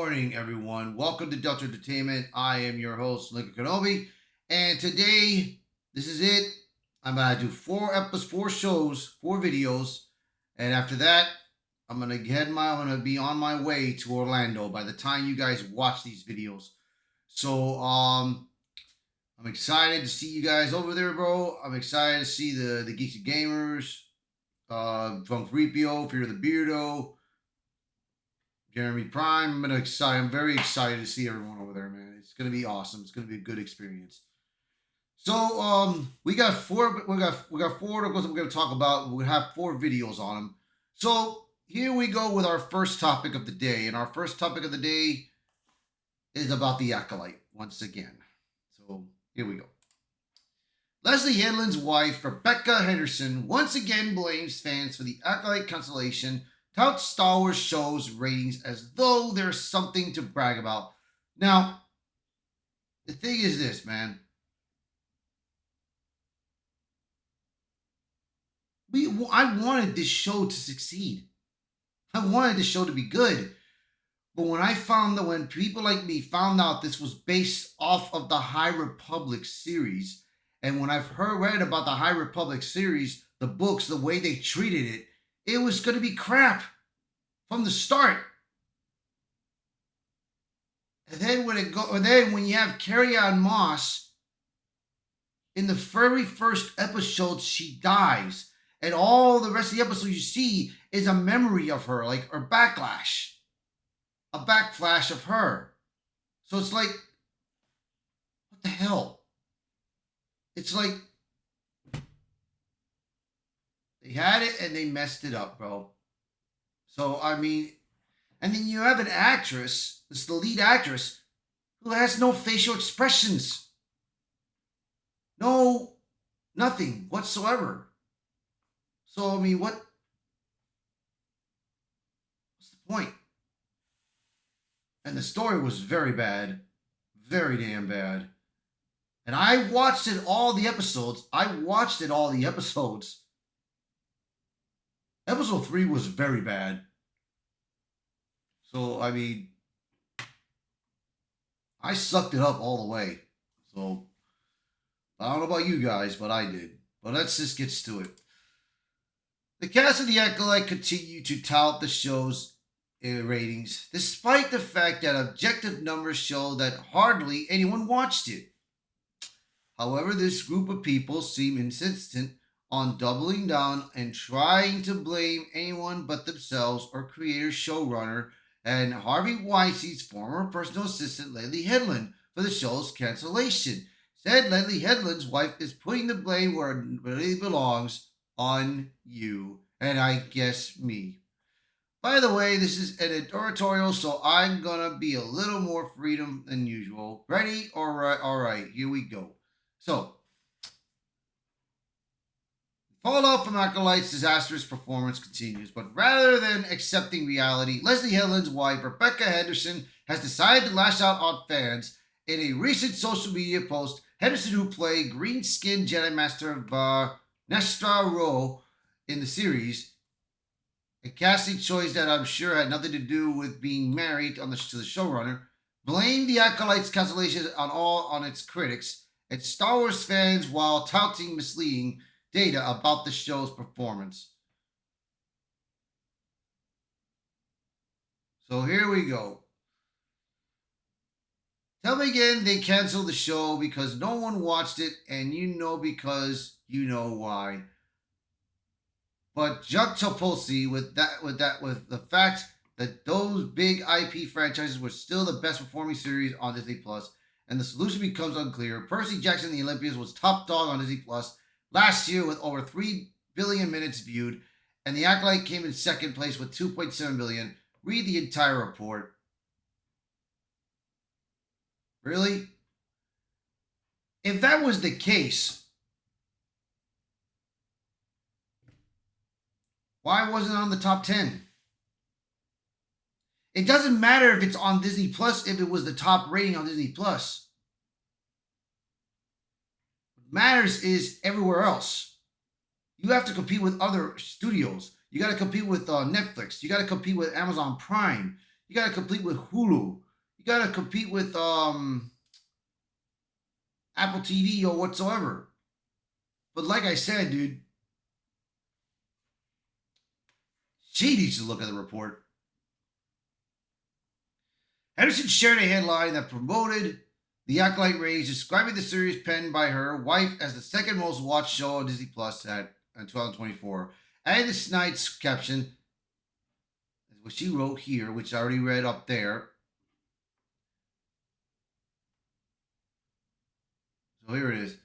morning, everyone. Welcome to Delta Entertainment. I am your host, Lincoln Kenobi, and today, this is it. I'm gonna do four shows, four videos, and after that, I'm gonna be on my way to Orlando by the time you guys watch these videos. So, I'm excited to see you guys over there, bro. I'm excited to see the Geeksy Gamers, Drunk Repio, Fear the Beardo, Jeremy Prime. I'm very excited to see everyone over there, man. It's gonna be awesome. It's gonna be a good experience. So we got four articles that we're gonna talk about. We have four videos on them. So here we go with our first topic of the day, and our first topic of the day is about the Acolyte once again. So here we go. Leslye Headland's wife, Rebecca Henderson, once again blames fans for the Acolyte cancellation, touts Star Wars show's ratings as though there's something to brag about. Now, the thing is this, man. I wanted this show to succeed. I wanted this show to be good. But when people like me found out this was based off of the High Republic series, and when read about the High Republic series, the books, the way they treated it, it was going to be crap from the start. And then when you have Carrie-Anne Moss in the very first episode, she dies, and all the rest of the episode you see is a memory of her, like a backflash of her. So it's like, what the hell? It's like they had it and they messed it up, bro. So I mean, and then you have an actress, this is the lead actress, who has no facial expressions. No, nothing whatsoever. So I mean, what's the point? And the story was very bad, very damn bad. And I watched all the episodes. Episode 3 was very bad. So, I mean, I sucked it up all the way. So, I don't know about you guys, but I did. But let's just get to it. The cast of The Acolyte continue to tout the show's ratings, despite the fact that objective numbers show that hardly anyone watched it. However, this group of people seem insistent on doubling down and trying to blame anyone but themselves or creator showrunner and Harvey Weinstein's former personal assistant Leslye Headland for the show's cancellation. Said Leslye Headland's wife is putting the blame where it really belongs, on you, and I guess me. By the way, this is an editorial, so I'm gonna be a little more freedom than usual. Ready? All right, here we go. So, fallout from Acolyte's disastrous performance continues, but rather than accepting reality, Leslye Headland's wife, Rebecca Henderson, has decided to lash out on fans. In a recent social media post, Henderson, who played green-skinned Jedi Master Nestra Ro in the series, a casting choice that I'm sure had nothing to do with being married to the showrunner, blamed the Acolyte's cancellation on its critics and Star Wars fans while touting misleading data about the show's performance. So here we go. Tell me again they canceled the show because no one watched it, and you know because you know why. But juxtaposed with the fact that those big IP franchises were still the best performing series on Disney Plus, and the solution becomes unclear. Percy Jackson and the Olympians was top dog on Disney Plus last year with over 3 billion minutes viewed, and The Acolyte came in second place with 2.7 billion. Read the entire report. Really? If that was the case, why wasn't it on the top 10? It doesn't matter if it's on Disney Plus if it was the top rating on Disney Plus. What matters is everywhere else. You have to compete with other studios. You got to compete with Netflix. You got to compete with Amazon Prime. You got to compete with Hulu. You got to compete with Apple TV or whatsoever. But like I said, dude, she needs to look at the report. Henderson shared a headline that promoted the Acolyte ratings, describing the series penned by her wife as the second most watched show on Disney Plus in 2024. And this night's caption is what she wrote here, which I already read up there. So here it is.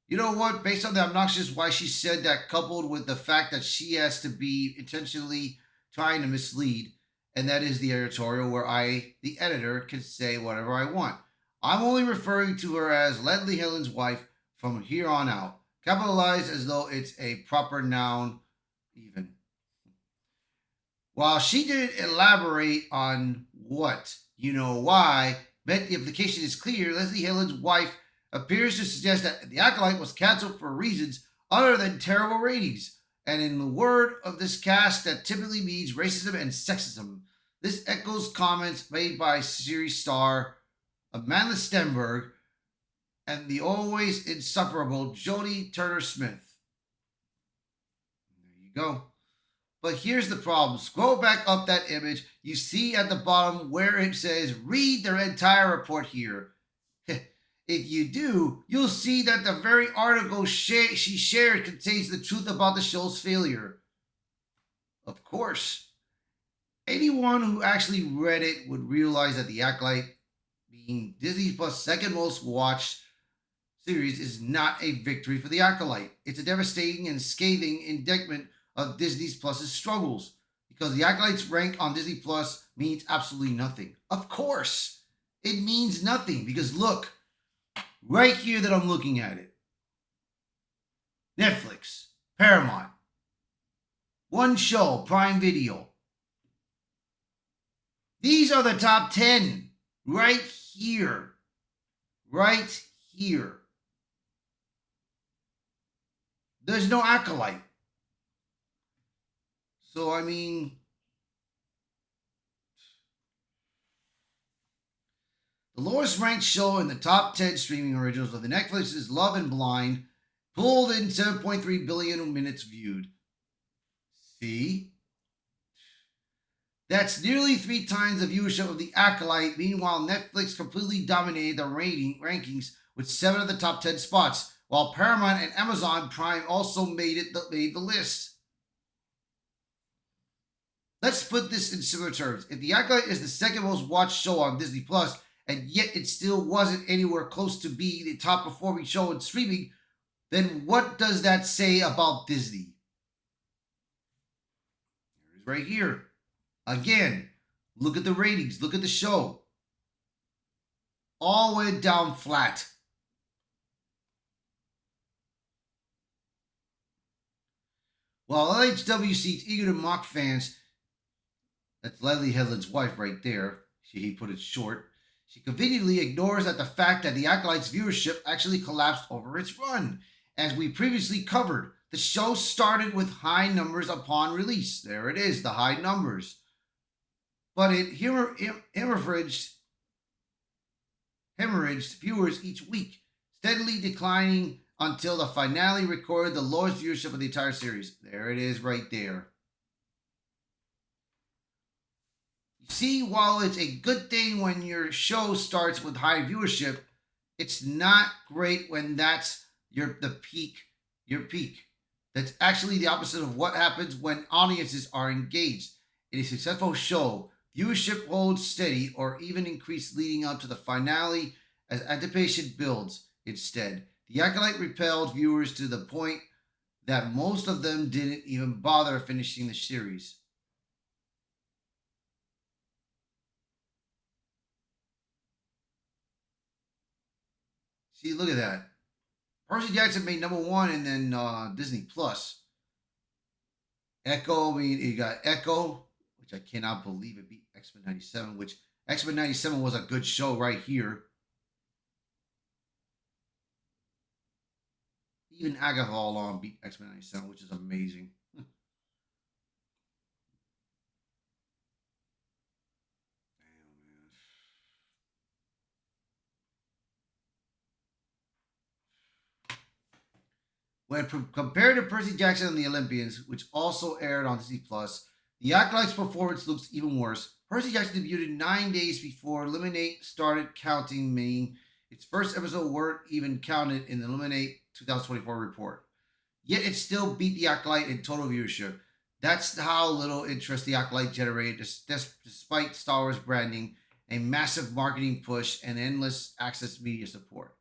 You know what? Based on the obnoxious why she said that, coupled with the fact that she has to be intentionally trying to mislead, and that is the editorial where I, the editor, can say whatever I want. I'm only referring to her as Leslye Headland's wife from here on out, capitalized as though it's a proper noun, even. While she didn't elaborate on what, you know why, but the implication is clear. Leslye Headland's wife appears to suggest that The Acolyte was canceled for reasons other than terrible ratings. And in the word of this cast, that typically means racism and sexism. This echoes comments made by series star Amanda Stenberg and the always insufferable Jodie Turner-Smith. There you go. But here's the problem. Scroll back up that image. You see at the bottom where it says, read their entire report here. If you do, you'll see that the very article she shared contains the truth about the show's failure. Of course, anyone who actually read it would realize that The Acolyte, being Disney Plus' second most watched series, is not a victory for The Acolyte. It's a devastating and scathing indictment of Disney Plus's struggles, because The Acolyte's rank on Disney Plus means absolutely nothing. Of course, it means nothing, because look, right here that I'm looking at it. Netflix, Paramount, one show, Prime Video. These are the top 10 right here. Right here. There's no Acolyte. So, I mean, the lowest ranked show in the top 10 streaming originals of the Netflix's Love and Blind pulled in 7.3 billion minutes viewed. See? That's nearly 3 times the viewership of The Acolyte. Meanwhile, Netflix completely dominated the rankings with 7 of the top 10 spots, while Paramount and Amazon Prime also made the list. Let's put this in similar terms. If The Acolyte is the second most watched show on Disney Plus, and yet it still wasn't anywhere close to being the top performing show in streaming, then what does that say about Disney? It is right here. Again, look at the ratings, look at the show. All went down flat. While LHW seems eager to mock fans, that's Leslye Headland's wife right there. He put it short. She conveniently ignores that the fact that The Acolyte's viewership actually collapsed over its run. As we previously covered, the show started with high numbers upon release. There it is, the high numbers. But it hemorrhaged viewers each week, steadily declining until the finale recorded the lowest viewership of the entire series. There it is right there. See, while it's a good thing when your show starts with high viewership, it's not great when that's your peak. That's actually the opposite of what happens when audiences are engaged. In a successful show, viewership holds steady or even increase leading up to the finale as anticipation builds. Instead, The Acolyte repelled viewers to the point that most of them didn't even bother finishing the series. See, look at that. Percy Jackson made #1 and then Disney Plus. Echo, I mean, you got Echo, which I cannot believe it beat X-Men 97, which X-Men 97 was a good show right here. Even Agatha All On beat X-Men 97, which is amazing. When compared to Percy Jackson and the Olympians, which also aired on Disney Plus, the Acolyte's performance looks even worse. Percy Jackson debuted 9 days before Eliminate started counting, meaning its first episode weren't even counted in the Eliminate 2024 report. Yet it still beat the Acolyte in total viewership. That's how little interest the Acolyte generated, despite Star Wars branding, a massive marketing push, and endless access media support.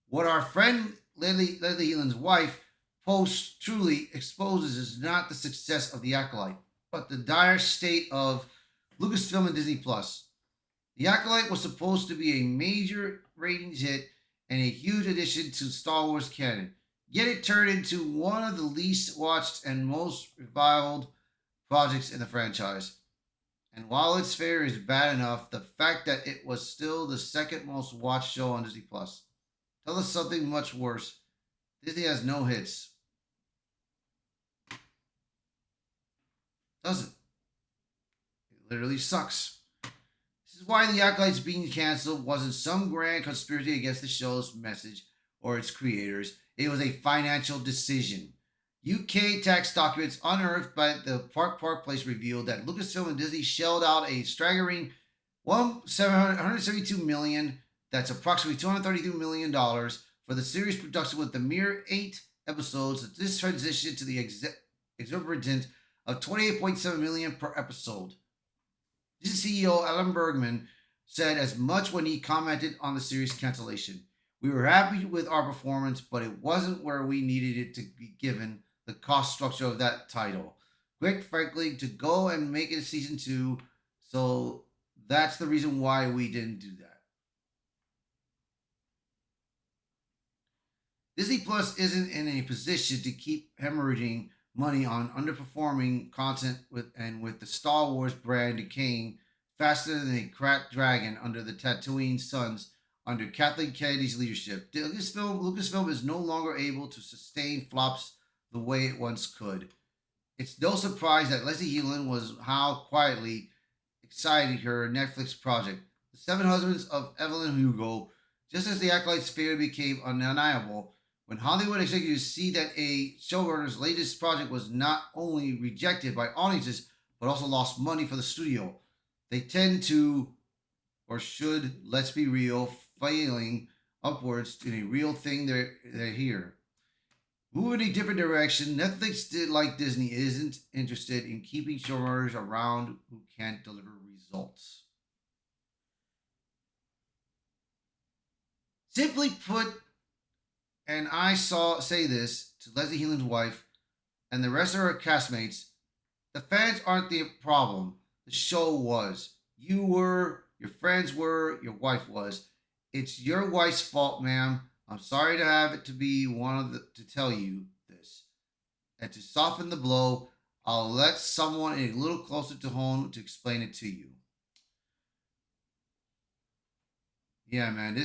What our friend Leslye Headland's wife posts truly exposes is not the success of the Acolyte, but the dire state of Lucasfilm and Disney Plus. The Acolyte was supposed to be a major ratings hit and a huge addition to Star Wars canon. Yet it turned into one of the least watched and most reviled projects in the franchise. And while its fare is bad enough, the fact that it was still the second most watched show on Disney Plus tells us something much worse. Disney has no hits. Doesn't. It literally sucks. This is why The Acolyte's being canceled wasn't some grand conspiracy against the show's message or its creators. It was a financial decision. UK tax documents unearthed by the Park Place revealed that Lucasfilm and Disney shelled out a staggering $172 million, that's approximately $232 million, for the series production with the mere 8 episodes. This transitioned to the exorbitant of $28.7 million per episode. Disney CEO Alan Bergman said as much when he commented on the series cancellation. We were happy with our performance, but it wasn't where we needed it to be given the cost structure of that title. Quite frankly, to go and make it season 2, so that's the reason why we didn't do that. Disney Plus isn't in a position to keep hemorrhaging money on underperforming content with the Star Wars brand decaying faster than a cracked dragon under the Tatooine Suns under Kathleen Kennedy's leadership. Lucasfilm is no longer able to sustain flops the way it once could. It's no surprise that Leslye Headland was how quietly excited her Netflix project, The Seven Husbands of Evelyn Hugo, just as the Acolyte's fame became undeniable. When Hollywood executives see that a showrunner's latest project was not only rejected by audiences, but also lost money for the studio, they tend to, or should, let's be real, failing upwards in a real thing they're here. Moving in a different direction, Netflix, like Disney, isn't interested in keeping showrunners around who can't deliver results. Simply put, and I say this to Leslye Headland's wife and the rest of her castmates, the fans aren't the problem. The show was. You were, your friends were, your wife was. It's your wife's fault, ma'am. I'm sorry to have it to be to tell you this. And to soften the blow, I'll let someone a little closer to home to explain it to you. Yeah, man,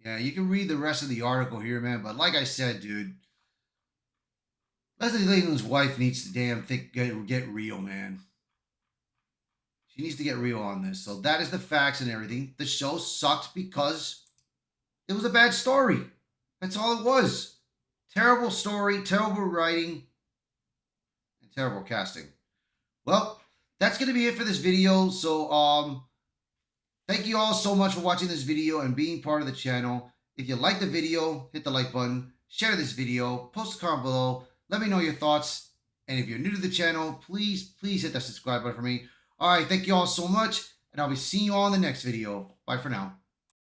yeah, you can read the rest of the article here, man. But like I said, dude, Leslye Headland's wife needs to get real, man. She needs to get real on this. So that is the facts and everything. The show sucked because it was a bad story. That's all it was. Terrible story, terrible writing, and terrible casting. Well, that's going to be it for this video. So, thank you all so much for watching this video and being part of the channel. If you like the video, hit the like button, share this video, post a comment below, let me know your thoughts. And if you're new to the channel, please hit that subscribe button for me. All right, thank you all so much, and I'll be seeing you all in the next video. Bye for now.